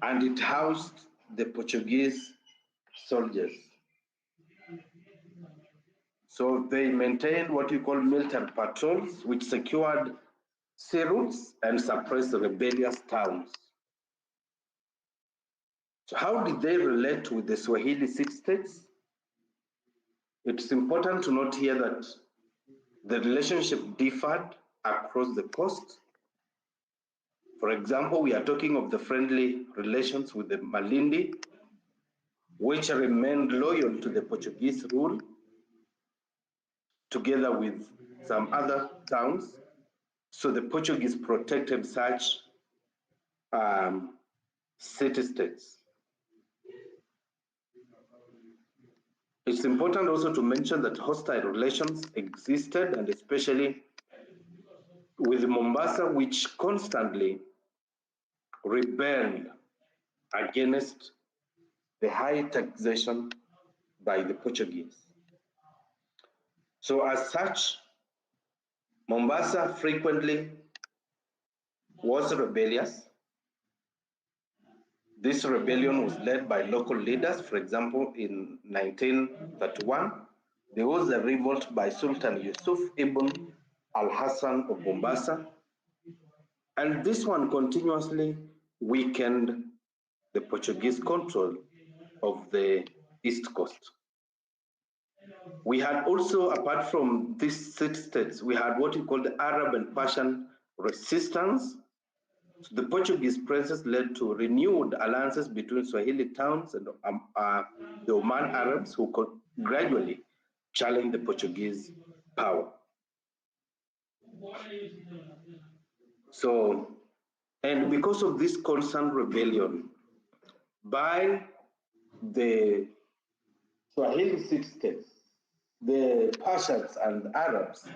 and it housed the Portuguese soldiers. So they maintained what we call military patrols, which secured sea routes and suppressed rebellious towns. So how did they relate with the Swahili Six States? It's important to note here that the relationship differed across the coast. For example, we are talking of the friendly relations with the Malindi, which remained loyal to the Portuguese rule, together with some other towns. So the Portuguese protected such city-states. It's important also to mention that hostile relations existed, and especially with Mombasa, which constantly rebelled against the high taxation by the Portuguese. So as such, Mombasa frequently was rebellious. This rebellion was led by local leaders. For example, in 1931, there was a revolt by Sultan Yusuf ibn al-Hassan of Mombasa, and this one continuously weakened the Portuguese control of the East Coast. We had also, apart from these six states, we had what we call the Arab and Persian resistance. So the Portuguese presence led to renewed alliances between Swahili towns and the Oman Arabs, who could gradually challenge the Portuguese power. So, and because of this constant rebellion by the Swahili Six States, the Persians and Arabs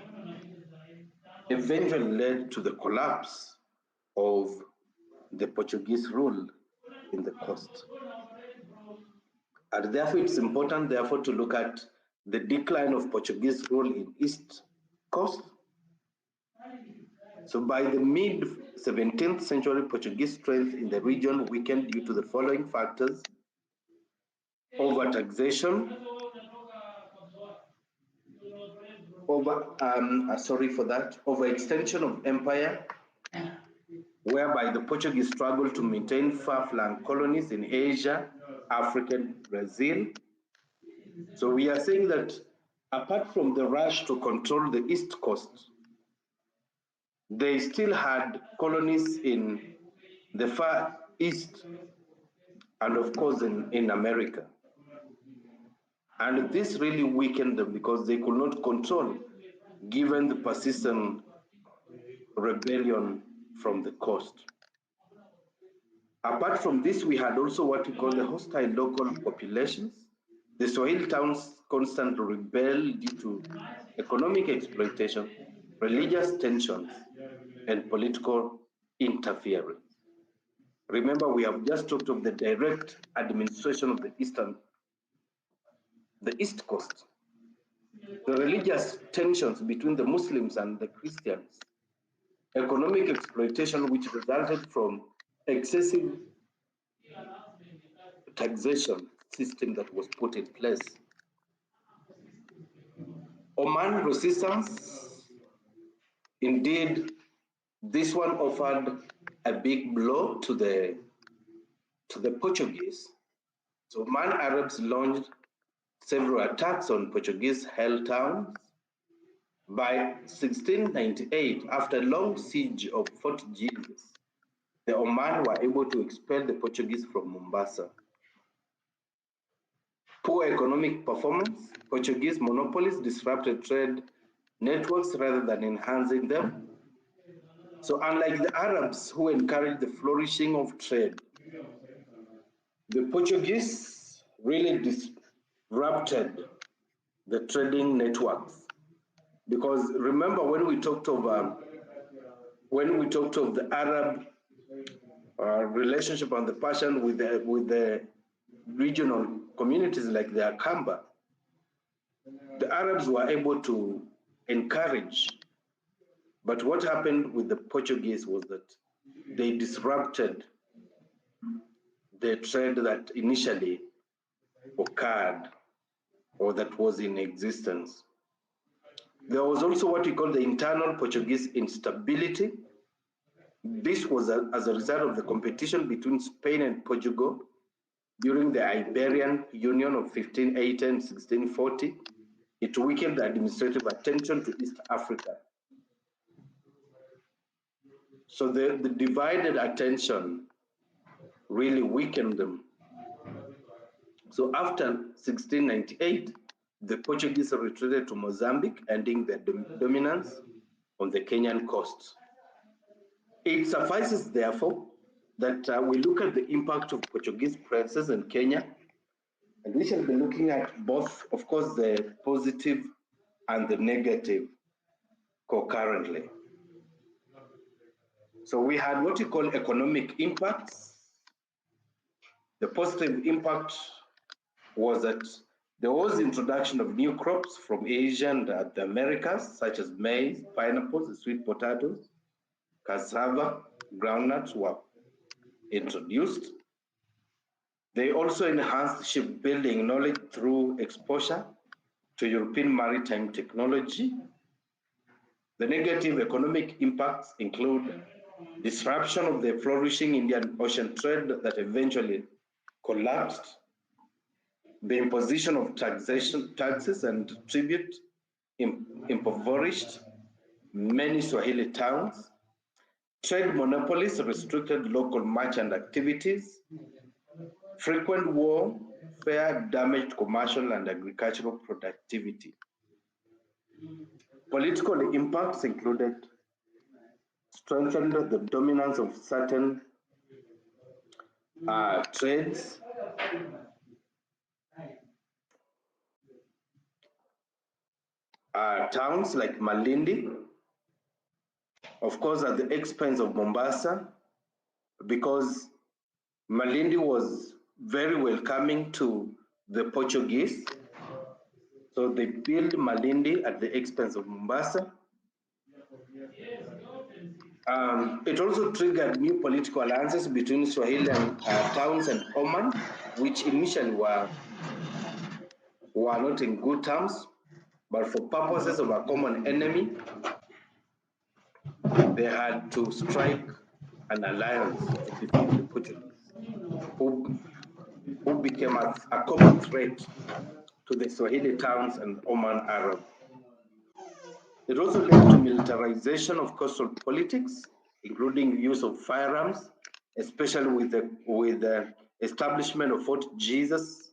eventually led to the collapse of the Portuguese rule in the coast. And therefore, it's important, therefore, to look at the decline of Portuguese rule in East Coast. So by the mid-17th century, Portuguese strength in the region weakened due to the following factors: overtaxation, overextension of empire, whereby the Portuguese struggled to maintain far-flung colonies in Asia, Africa, and Brazil. So we are saying that apart from the rush to control the East Coast, they still had colonies in the Far East and of course in America. And this really weakened them because they could not control, given the persistent rebellion from the coast. Apart from this, we had also what we call the hostile local populations. The Swahili towns constantly rebelled due to economic exploitation, religious tensions, and political interference. Remember, we have just talked of the direct administration of the East Coast. The religious tensions between the Muslims and the Christians, economic exploitation which resulted from excessive taxation system that was put in place. Oman resistance, indeed, this one offered a big blow to the Portuguese. So Oman Arabs launched several attacks on Portuguese-held towns. By 1698, after a long siege of Fort Jesus, the Oman were able to expel the Portuguese from Mombasa. Poor economic performance, Portuguese monopolies disrupted trade networks rather than enhancing them. So unlike the Arabs who encouraged the flourishing of trade, the Portuguese really disrupted the trading networks. Because remember when we talked of the Arab relationship and the Persian with the regional communities like the Akamba, the Arabs were able to encourage, but what happened with the Portuguese was that they disrupted the trade that initially occurred or that was in existence. There was also what we call the internal Portuguese instability. This was as a result of the competition between Spain and Portugal during the Iberian Union of 1580 and 1640. It weakened the administrative attention to East Africa. So the divided attention really weakened them. So after 1698, the Portuguese retreated to Mozambique, ending their dominance on the Kenyan coast. It suffices, therefore, that we look at the impact of Portuguese presence in Kenya, and we shall be looking at both, of course, the positive and the negative concurrently. So we had what we call economic impacts. The positive impact was that there was introduction of new crops from Asia and the Americas, such as maize, pineapples, sweet potatoes, cassava, groundnuts were introduced. They also enhanced shipbuilding knowledge through exposure to European maritime technology. The negative economic impacts include disruption of the flourishing Indian Ocean trade that eventually collapsed, the imposition of taxes and tribute impoverished many Swahili towns, trade monopolies restricted local merchant activities, frequent warfare damaged commercial and agricultural productivity. Political impacts included strengthened the dominance of certain trades, towns like Malindi, of course at the expense of Mombasa, because Malindi was very welcoming to the Portuguese. So they built Malindi at the expense of Mombasa. It also triggered new political alliances between Swahili towns and Oman, which initially were not in good terms, but for purposes of a common enemy, they had to strike an alliance to defeat the Portuguese, who became a common threat to the Swahili towns and Oman Arab. It also led to militarization of coastal politics, including use of firearms, especially with the establishment of Fort Jesus.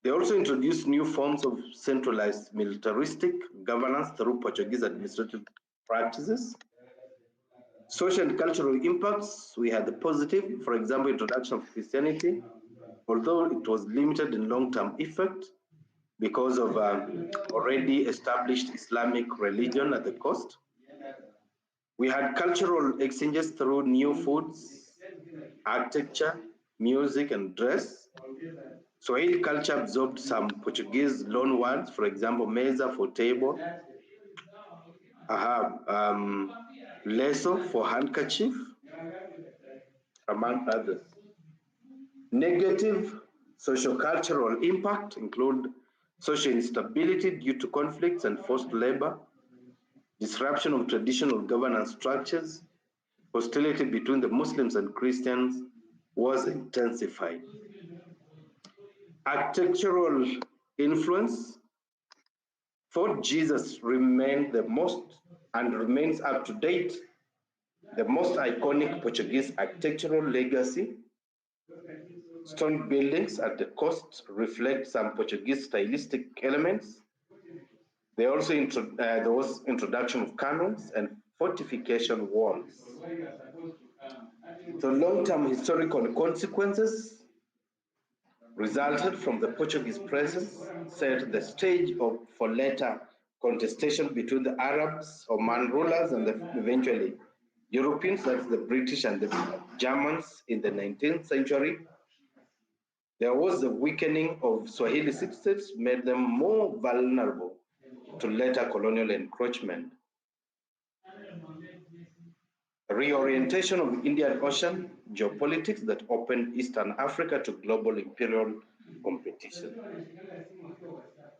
They also introduced new forms of centralized militaristic governance through Portuguese administrative practices. Social and cultural impacts, we had the positive, for example, introduction of Christianity, although it was limited in long-term effect because of already established Islamic religion at the coast. We had cultural exchanges through new foods, architecture, music, and dress. Swahili culture absorbed some Portuguese loan words, for example, mesa for table, leso for handkerchief, among others. Negative socio-cultural impact include social instability due to conflicts and forced labor, disruption of traditional governance structures, hostility between the Muslims and Christians was intensified. Architectural influence, Fort Jesus remained the most and remains up to date the most iconic Portuguese architectural legacy. Stone buildings at the coast reflect some Portuguese stylistic elements. There was introduction of cannons and fortification walls. So long-term historical consequences resulted from the Portuguese presence, set the stage for later contestation between the Arabs, Oman rulers, and eventually Europeans, that's the British and the Germans in the 19th century. There was a weakening of Swahili city-states, made them more vulnerable to later colonial encroachment. Reorientation of Indian Ocean geopolitics that opened Eastern Africa to global imperial competition.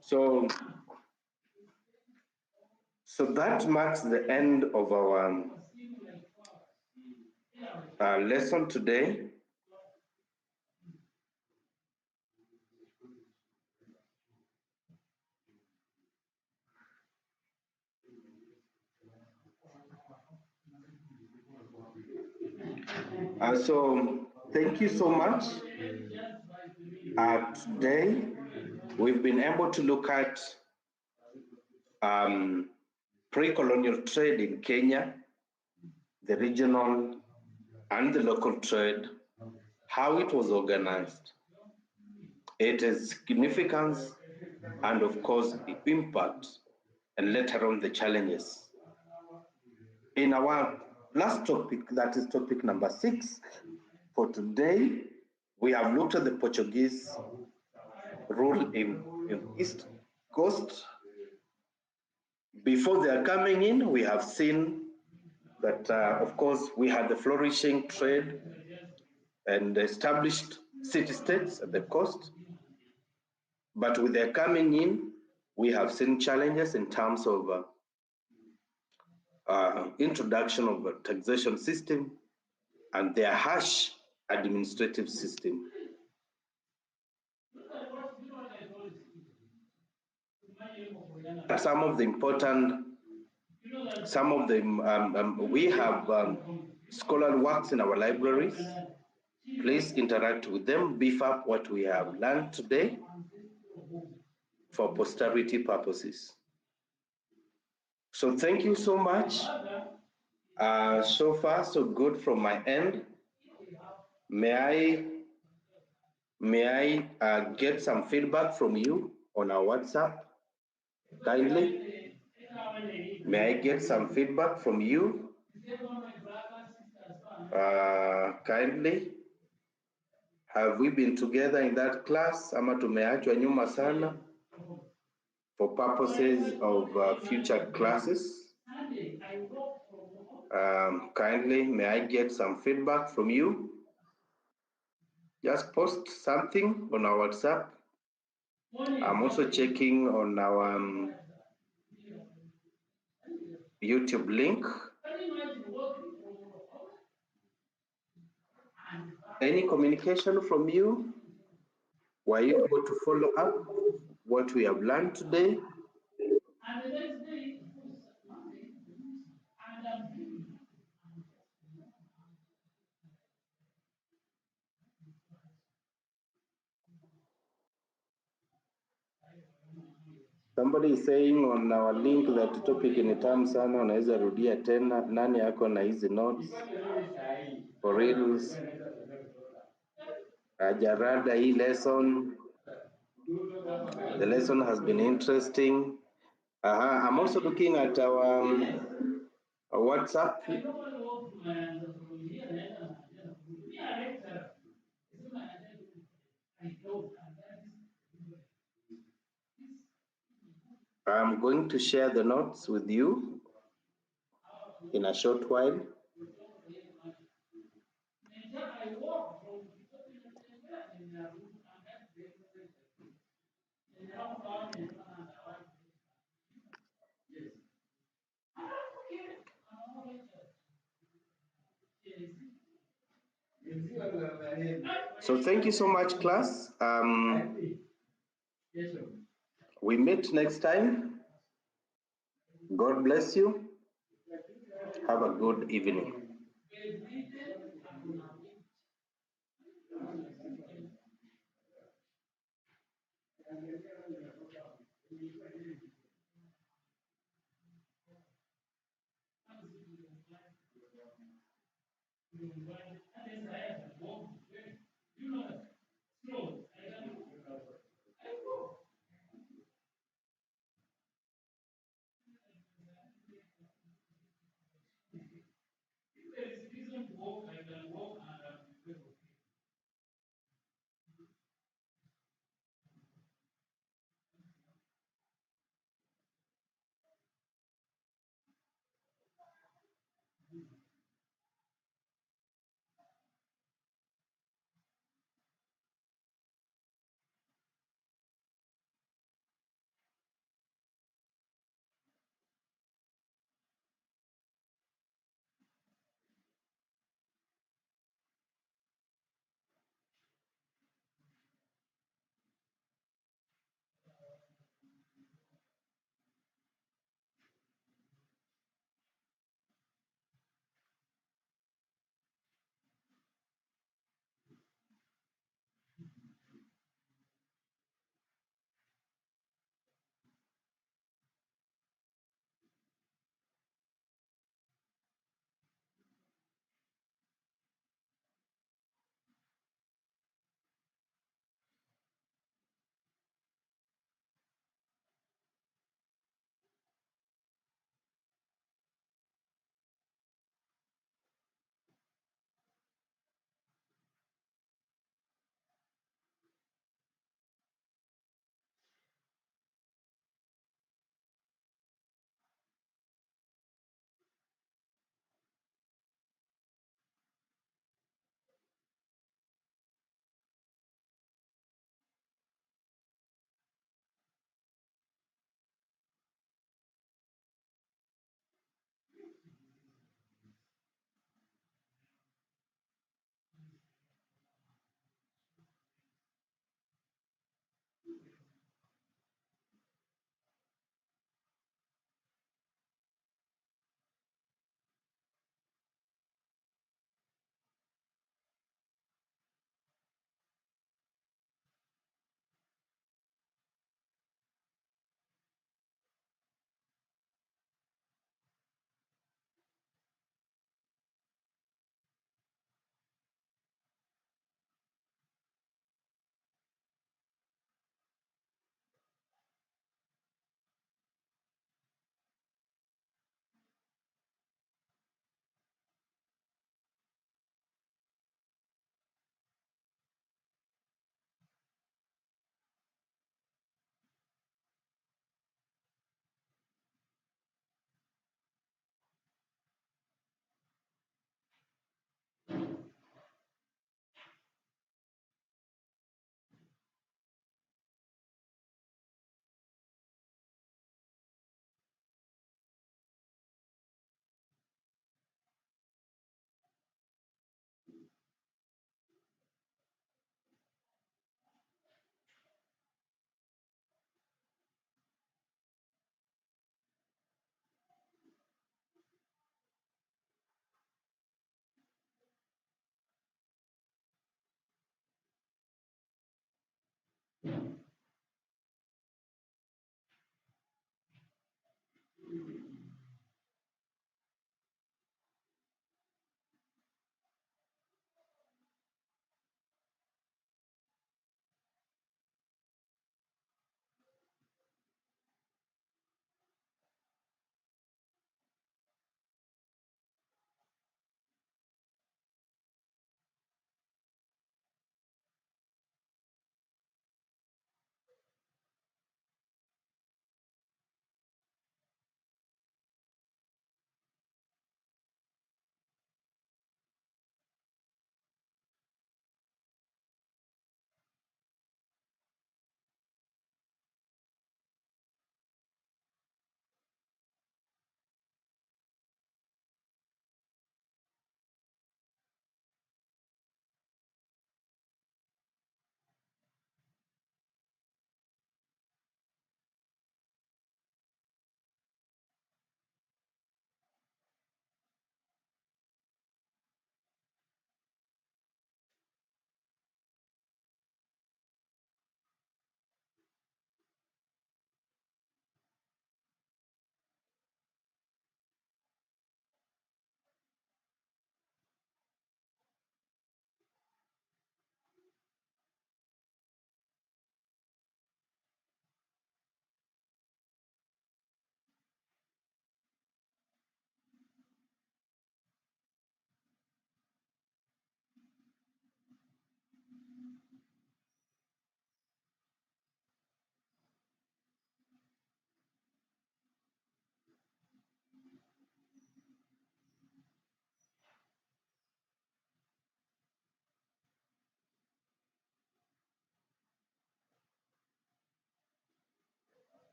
So that marks the end of our lesson today. So thank you so much. Today, we've been able to look at pre-colonial trade in Kenya, the regional and the local trade, how it was organized, its significance, and of course, the impact, and later on the challenges. In our last topic, that is topic number 6, for today, we have looked at the Portuguese rule in East Coast. Before they are coming in, we have seen that, of course, we had the flourishing trade and established city-states at the coast. But with their coming in, we have seen challenges in terms of introduction of a taxation system and their harsh administrative system. Some of the important, we have scholarly works in our libraries. Please interact with them, beef up what we have learned today for posterity purposes. So thank you so much. So far, so good from my end. May I get some feedback from you on our WhatsApp? Kindly. May I get some feedback from you? Kindly. Have we been together in that class? Ama tumeachwa nyuma sana for purposes of future classes. Kindly, may I get some feedback from you? Just post something on our WhatsApp. I'm also checking on our YouTube link. Any communication from you? Were you able to follow up what we have learned today? Somebody is saying on our link that topic ni tamu sana, unaweza rudia tena. Nani yako na hizi notes? For reals. Jarada hii lesson. The lesson has been interesting. I'm also looking at our WhatsApp. I'm going to share the notes with you in a short while. So thank you so much, class. We meet next time. God bless you. Have a good evening.